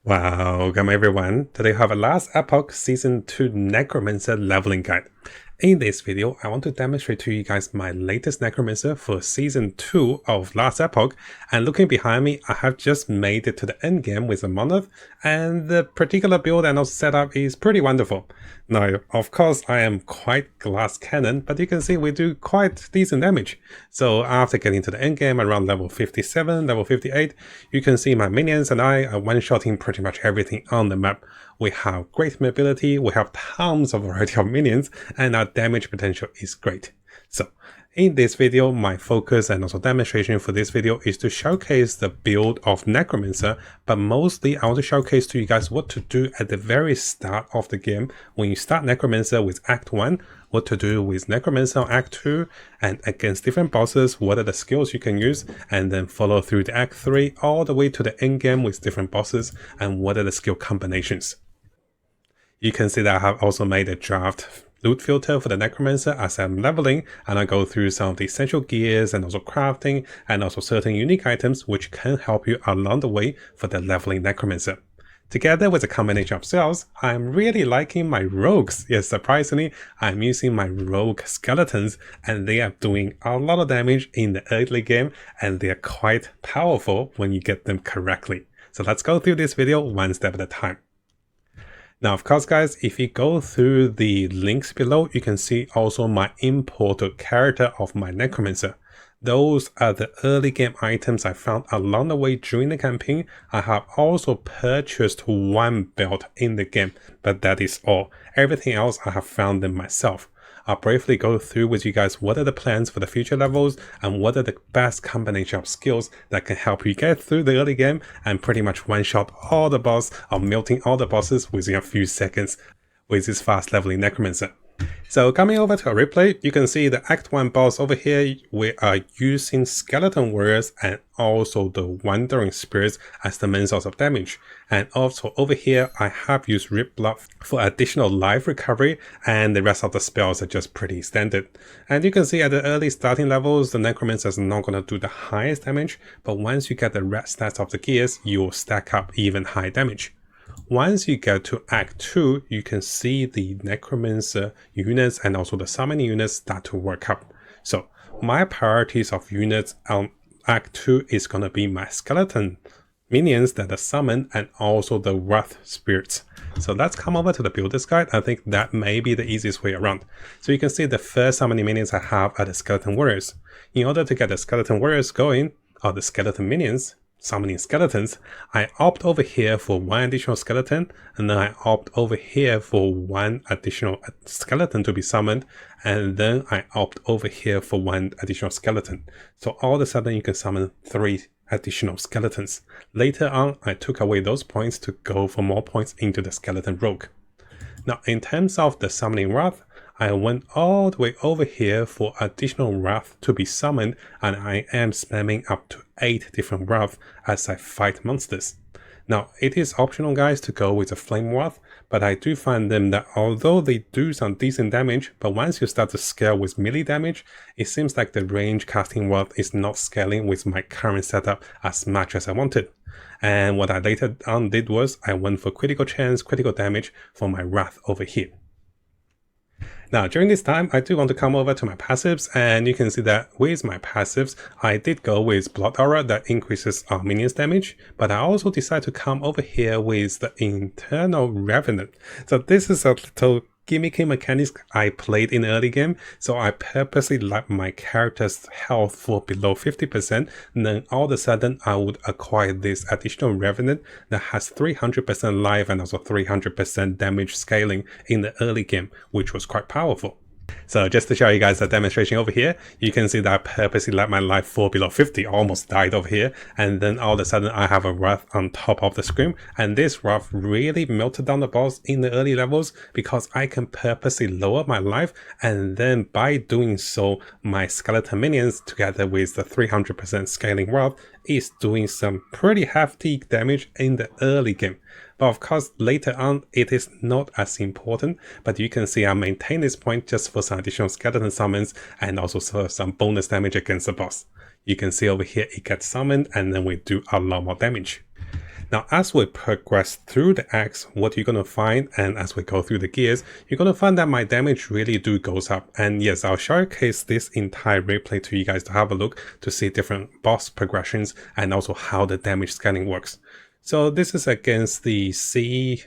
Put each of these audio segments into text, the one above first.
Welcome everyone, today we have a last Epoch Season 2 Necromancer leveling guide. In this video, I want to demonstrate to you guys my latest Necromancer for Season 2 of Last Epoch, and looking behind me, I have just made it to the endgame with a Monolith, and the particular build and also setup is pretty wonderful. Now, of course, I am quite glass cannon, but you can see we do quite decent damage. So after getting to the endgame around level 57, level 58, you can see my minions and I are one-shotting pretty much everything on the map. We have great mobility, we have tons of variety of minions, and our damage potential is great. So, in this video, my focus and also demonstration for this video is to showcase the build of Necromancer, but mostly I want to showcase to you guys what to do at the very start of the game when you start Necromancer with Act 1, what to do with Necromancer on Act 2, and against different bosses, what are the skills you can use, and then follow through the Act 3 all the way to the end game with different bosses, and what are the skill combinations. You can see that I have also made a draft loot filter for the Necromancer as I'm leveling, and I go through some of the essential gears and also crafting and also certain unique items which can help you along the way for the leveling Necromancer. Together with a combination of spells, I'm really liking my rogues. Yes, surprisingly, I'm using my rogue skeletons and they are doing a lot of damage in the early game and they are quite powerful when you get them correctly. So let's go through this video one step at a time. Now, of course, guys, if you go through the links below, you can see also my imported character of my Necromancer. Those are the early game items I found along the way during the campaign. I have also purchased one belt in the game, but that is all. Everything else I have found them myself. I'll briefly go through with you guys what are the plans for the future levels and what are the best combination of skills that can help you get through the early game and pretty much one-shot all the boss or melting all the bosses within a few seconds with this fast leveling Necromancer. So coming over to a replay, you can see the Act 1 boss over here. We are using Skeleton Warriors and also the Wandering Spirits as the main source of damage. And also over here, I have used Rip Blood for additional life recovery, and the rest of the spells are just pretty standard. And you can see at the early starting levels, the Necromancer is not going to do the highest damage, but once you get the red stats of the gears, you will stack up even high damage. Once you get to Act 2, you can see the Necromancer units and also the summoning units start to work up. So my priorities of units on Act 2 is going to be my skeleton minions that are summoned and also the wrath spirits. So let's come over to the builder's guide. I think that may be the easiest way around. So you can see the first summoning minions I have are the skeleton warriors. In order to get the skeleton warriors going, or the skeleton minions, summoning skeletons, I opt over here for one additional skeleton, and then I opt over here for one additional skeleton to be summoned, and then I opt over here for one additional skeleton. So all of a sudden you can summon 3 additional skeletons. Later on, I took away those points to go for more points into the skeleton rogue. Now, in terms of the summoning wrath, I went all the way over here for additional wrath to be summoned, and I am spamming up to 8 different wrath as I fight monsters. Now, it is optional, guys, to go with the flame wrath, but I do find them that although they do some decent damage, but once you start to scale with melee damage, it seems like the range casting wrath is not scaling with my current setup as much as I wanted. And what I later on did was I went for critical chance, critical damage for my wrath over here. Now, during this time, I do want to come over to my passives, and you can see that with my passives, I did go with Blood Aura that increases our minions damage, but I also decided to come over here with the Internal Revenant. So this is a little gimmicky mechanics I played in the early game, so I purposely left my character's health for below 50%, and then all of a sudden I would acquire this additional Revenant that has 300% life and also 300% damage scaling in the early game, which was quite powerful. So just to show you guys a demonstration over here, you can see that I purposely let my life fall below 50, almost died over here, and then all of a sudden I have a wrath on top of the screen, and this wrath really melted down the boss in the early levels because I can purposely lower my life, and then by doing so, my skeleton minions together with the 300% scaling wrath is doing some pretty hefty damage in the early game. But of course, later on, it is not as important, but you can see I maintain this point just for some additional skeleton summons and also for some bonus damage against the boss. You can see over here, it gets summoned and then we do a lot more damage. Now, as we progress through the acts, what you're going to find, and as we go through the gears, you're going to find that my damage really goes up. And yes, I'll showcase this entire replay to you guys to have a look to see different boss progressions and also how the damage scaling works. So this is against the sea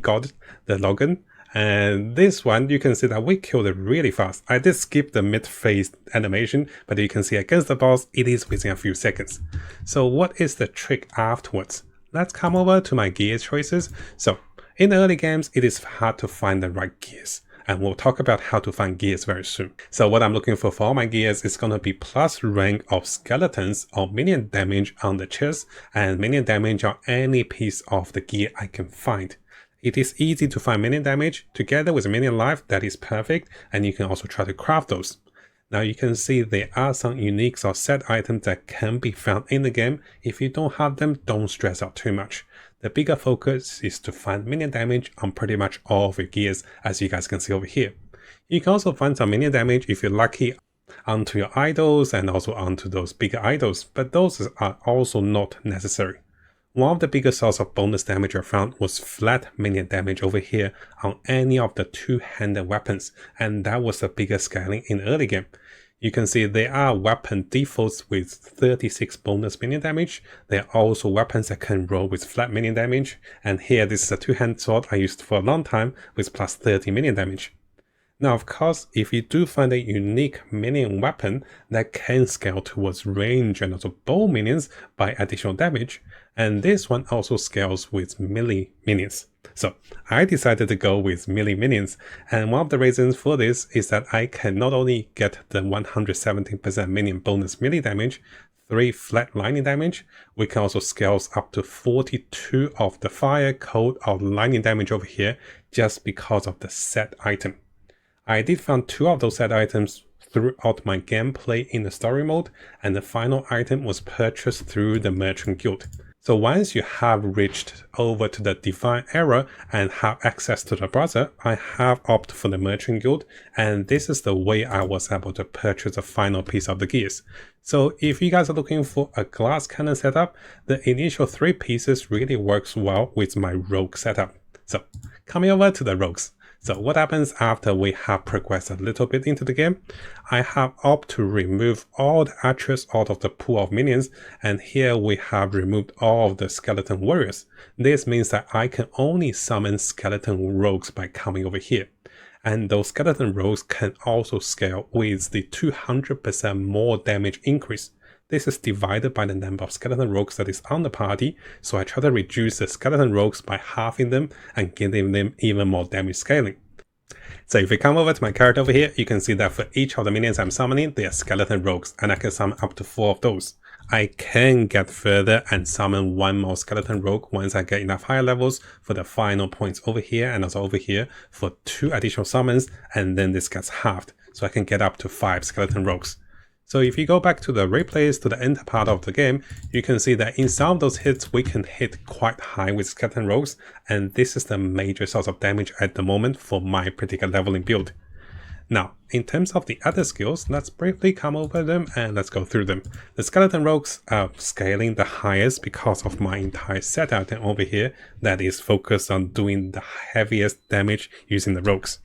god, the Logan. And this one, you can see that we killed it really fast. I did skip the mid-phase animation, but you can see against the boss, it is within a few seconds. So what is the trick afterwards? Let's come over to my gear choices. So in the early games, it is hard to find the right gears. And we'll talk about how to find gears very soon. So what I'm looking for all my gears is going to be plus rank of skeletons or minion damage on the chest and minion damage on any piece of the gear I can find. It is easy to find minion damage together with minion life. That is perfect. And you can also try to craft those. Now you can see there are some uniques or set items that can be found in the game. If you don't have them, don't stress out too much. The bigger focus is to find minion damage on pretty much all of your gears, as you guys can see over here. You can also find some minion damage if you're lucky onto your idols and also onto those bigger idols, but those are also not necessary. One of the biggest sources of bonus damage I found was flat minion damage over here on any of the two-handed weapons, and that was the biggest scaling in the early game. You can see there are weapon defaults with 36 bonus minion damage. There are also weapons that can roll with flat minion damage, and here this is a two-handed sword I used for a long time with plus 30 minion damage. Now, of course, if you do find a unique minion weapon that can scale towards range and also bow minions by additional damage, and this one also scales with melee minions. So I decided to go with melee minions, and one of the reasons for this is that I can not only get the 117% minion bonus melee damage, 3 flat lightning damage, we can also scale up to 42 of the fire, cold, or lightning damage over here just because of the set item. I did find 2 of those set items throughout my gameplay in the story mode, and the final item was purchased through the Merchant Guild. So once you have reached over to the Divine Era and have access to the browser, I have opted for the Merchant Guild, and this is the way I was able to purchase the final piece of the gears. So if you guys are looking for a glass cannon setup, the initial 3 pieces really works well with my rogue setup. So coming over to the rogues. So what happens after we have progressed a little bit into the game? I have opted to remove all the archers out of the pool of minions, and here we have removed all of the skeleton warriors. This means that I can only summon skeleton rogues by coming over here. And those skeleton rogues can also scale with the 200% more damage increase. This is divided by the number of skeleton rogues that is on the party, so I try to reduce the skeleton rogues by halving them and giving them even more damage scaling. So if you come over to my character over here, you can see that for each of the minions I'm summoning, they are skeleton rogues, and I can summon up to 4 of those. I can get further and summon 1 more skeleton rogue once I get enough higher levels for the final points over here and also over here for 2 additional summons, and then this gets halved, so I can get up to 5 skeleton rogues. So if you go back to the replays to the end part of the game, you can see that in some of those hits we can hit quite high with skeleton rogues, and this is the major source of damage at the moment for my particular leveling build. Now, in terms of the other skills, let's briefly come over them and let's go through them. The skeleton rogues are scaling the highest because of my entire set item over here that is focused on doing the heaviest damage using the rogues.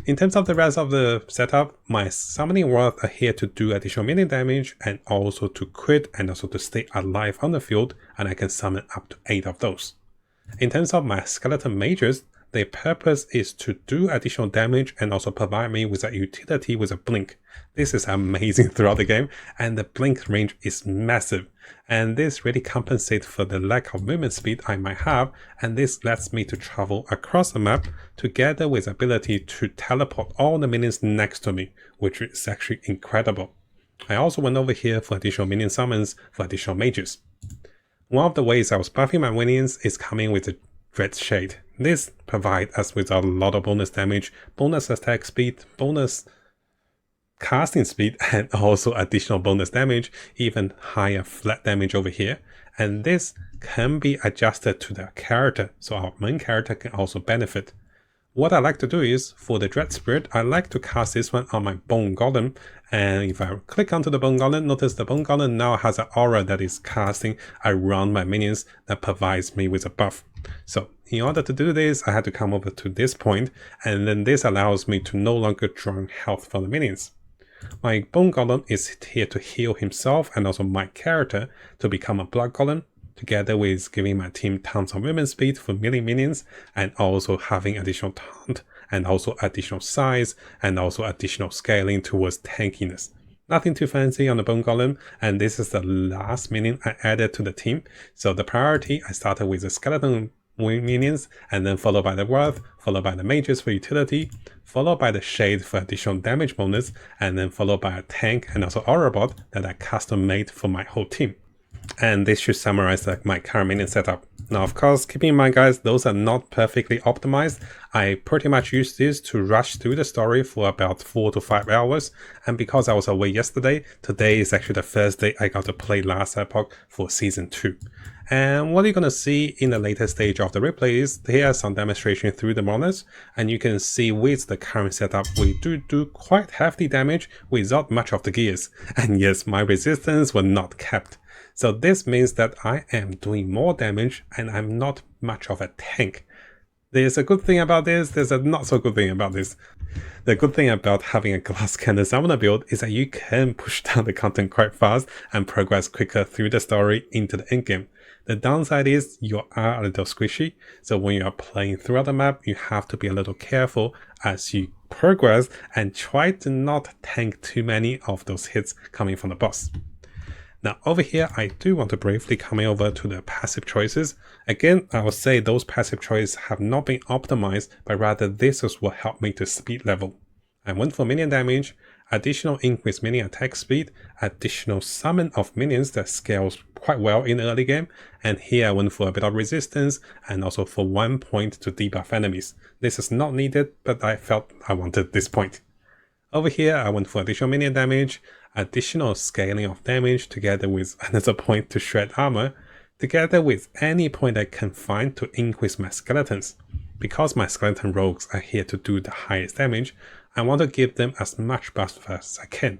In terms of the rest of the setup, my summoning wards are here to do additional minion damage and also to crit and also to stay alive on the field, and I can summon up to 8 of those. In terms of my skeleton mages, their purpose is to do additional damage and also provide me with a utility with a blink. This is amazing throughout the game, and the blink range is massive, and this really compensates for the lack of movement speed I might have, and this lets me to travel across the map together with the ability to teleport all the minions next to me, which is actually incredible. I also went over here for additional minion summons for additional mages. One of the ways I was buffing my minions is coming with the Red Shade. This provides us with a lot of bonus damage, bonus attack speed, bonus casting speed, and also additional bonus damage, even higher flat damage over here. And this can be adjusted to the character, so our main character can also benefit. What I like to do is, for the Dread Spirit, I like to cast this one on my Bone Golem, and if I click onto the Bone Golem, notice the Bone Golem now has an aura that is casting around my minions that provides me with a buff. So in order to do this, I had to come over to this point, and then this allows me to no longer draw health from the minions. My Bone Golem is here to heal himself and also my character to become a Blood Golem, together with giving my team tons of movement speed for melee minions, and also having additional taunt, and also additional size, and also additional scaling towards tankiness. Nothing too fancy on the Bone Golem, and this is the last minion I added to the team. So the priority, I started with the skeleton minions, and then followed by the Wrath, followed by the Mages for utility, followed by the Shade for additional damage bonus, and then followed by a tank and also Aura Bot that I custom made for my whole team. And this should summarize my current minion setup. Now, of course, keep in mind, guys, those are not perfectly optimized. I pretty much used this to rush through the story for about 4 to 5 hours. And because I was away yesterday, today is actually the first day I got to play Last Epoch for Season 2. And what you're going to see in the later stage of the replay is here's some demonstration through the monitors, and you can see with the current setup we do quite hefty damage without much of the gears. And yes, my resistance were not kept. So this means that I am doing more damage and I'm not much of a tank. There's a good thing about this, there's a not so good thing about this. The good thing about having a Glass Cannon Summoner build is that you can push down the content quite fast and progress quicker through the story into the endgame. The downside is you are a little squishy, so when you are playing throughout the map, you have to be a little careful as you progress and try to not tank too many of those hits coming from the boss. Now over here, I do want to briefly come over to the passive choices. Again, I will say those passive choices have not been optimized, but rather this is what helped me to speed level. I went for minion damage, additional increased minion attack speed, additional summon of minions that scales quite well in the early game, and here I went for a bit of resistance and also for 1 point to debuff enemies. This is not needed, but I felt I wanted this point. Over here, I went for additional minion damage, additional scaling of damage together with another point to shred armor, together with any point I can find to increase my skeletons. Because my skeleton rogues are here to do the highest damage, I want to give them as much buff as I can.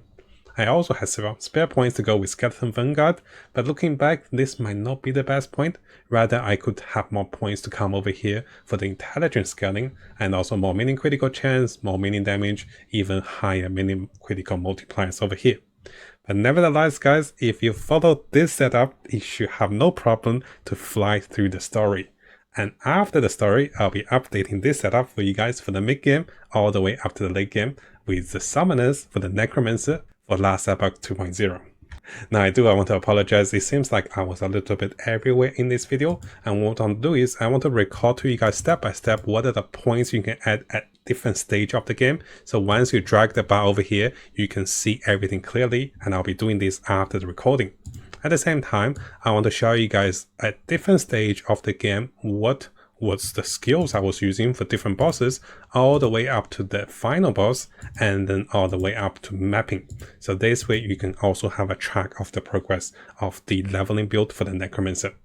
I also had several spare points to go with Skeleton Vanguard, but looking back, this might not be the best point. Rather, I could have more points to come over here for the intelligence scaling, and also more minion critical chance, more minion damage, even higher minion critical multipliers over here. But nevertheless, guys, if you follow this setup, you should have no problem to fly through the story. And after the story, I'll be updating this setup for you guys for the mid-game all the way up to the late game with the summoners for the Necromancer for Last Epoch 2.0. Now I want to apologize, it seems like I was a little bit everywhere in this video, and what I want to do is I want to record to you guys step by step what are the points you can add at different stage of the game, so once you drag the bar over here you can see everything clearly, and I'll be doing this after the recording. At the same time, I want to show you guys at different stage of the game what was the skills I was using for different bosses, all the way up to the final boss, and then all the way up to mapping. So this way you can also have a track of the progress of the leveling build for the Necromancer.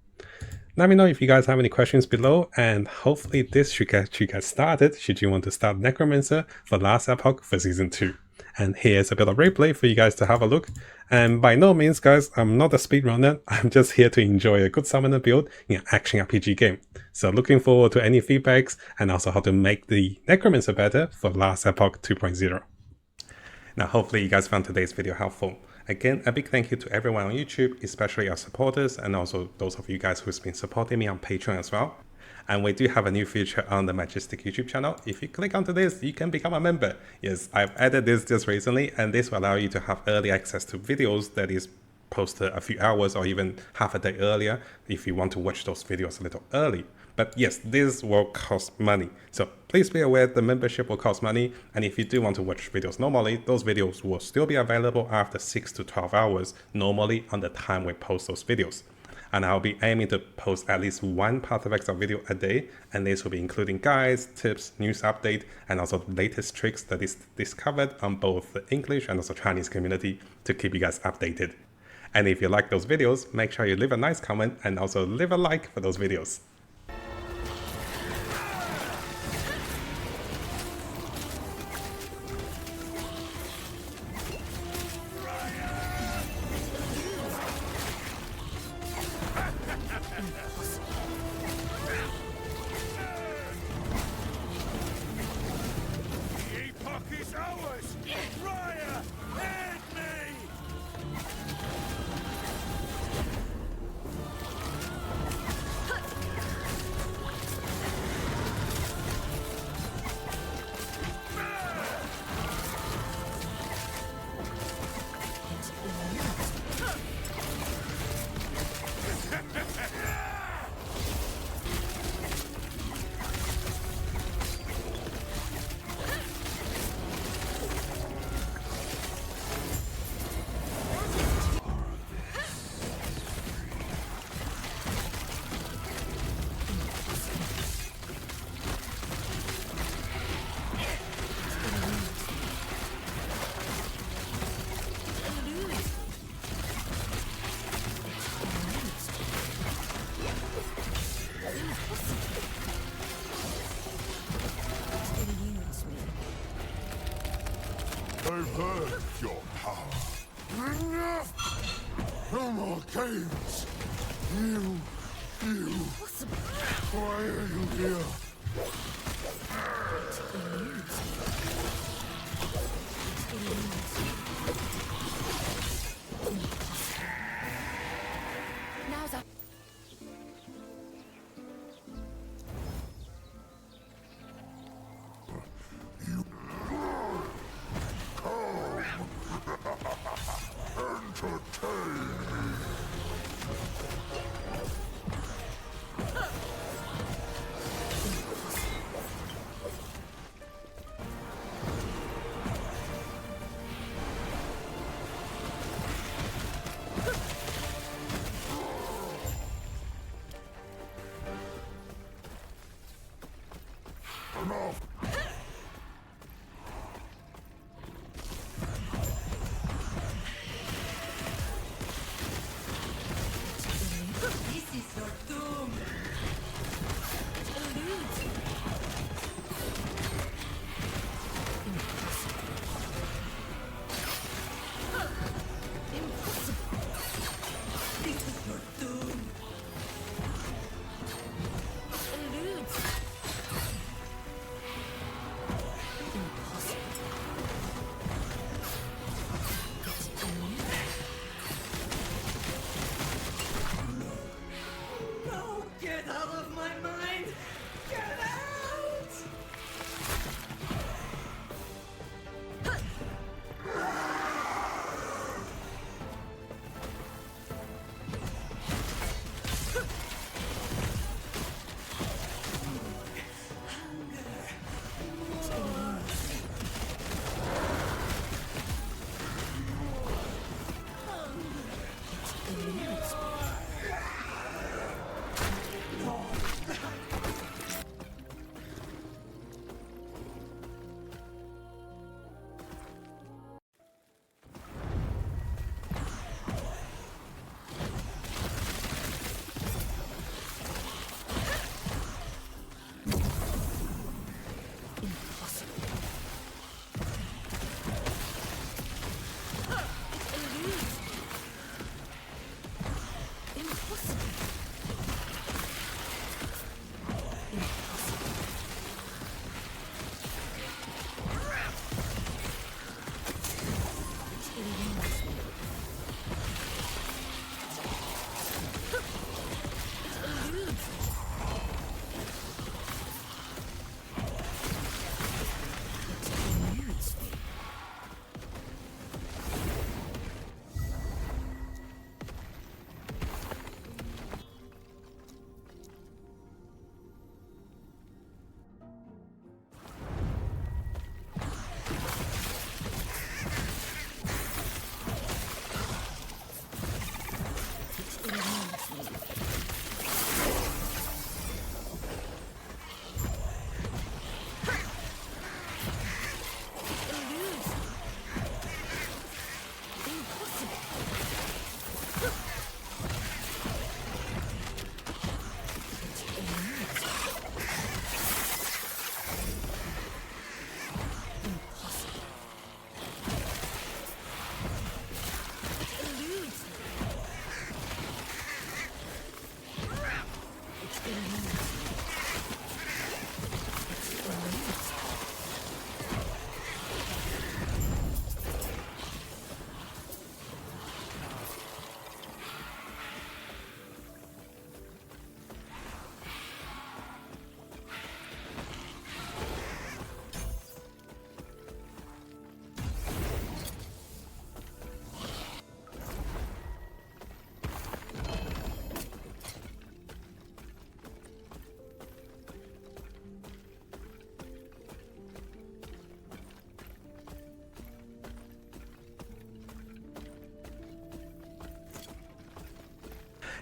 Let me know if you guys have any questions below, and hopefully this should get you guys started should you want to start Necromancer for Last Epoch for Season 2. And here's a bit of replay for you guys to have a look. And by no means, guys, I'm not a speedrunner. I'm just here to enjoy a good summoner build in an action RPG game. So looking forward to any feedbacks and also how to make the Necromancer better for Last Epoch 2.0. Now, hopefully you guys found today's video helpful. Again, a big thank you to everyone on YouTube, especially our supporters, and also those of you guys who's been supporting me on Patreon as well. And we do have a new feature on the Mattjestic YouTube channel. If you click onto this, you can become a member. Yes, I've added this just recently, and this will allow you to have early access to videos that is posted a few hours or even half a day earlier if you want to watch those videos a little early. But yes, this will cost money. So please be aware the membership will cost money. And if you do want to watch videos normally, those videos will still be available after 6 to 12 hours, normally on the time we post those videos. And I'll be aiming to post at least one Path of Exile video a day, and this will be including guides, tips, news update, and also the latest tricks that is discovered on both the English and also Chinese community to keep you guys updated. And if you like those videos, make sure you leave a nice comment and also leave a like for those videos. I've heard your power. Enough! No more games! You! Why are you here? Now's our Entertain me! Enough! This is your doom. Impossible. This is your doom. Elude. Impossible. No, get out of my mind! Get out!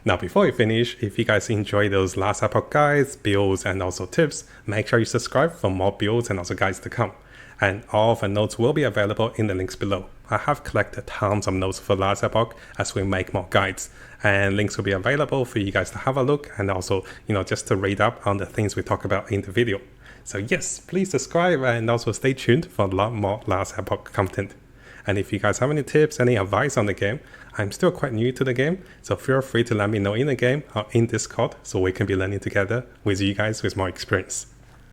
Now before we finish, if you guys enjoy those last epoch guides, builds, and also tips, make sure you subscribe for more builds and also guides to come. And all of the notes will be available in the links below. I have collected tons of notes for last epoch as we make more guides, and links will be available for you guys to have a look and also, just to read up on the things we talk about in the video. So yes, please subscribe and also stay tuned for a lot more Last Epoch content. And if you guys have any tips, any advice on the game, I'm still quite new to the game, so feel free to let me know in the game or in Discord so we can be learning together with you guys with more experience.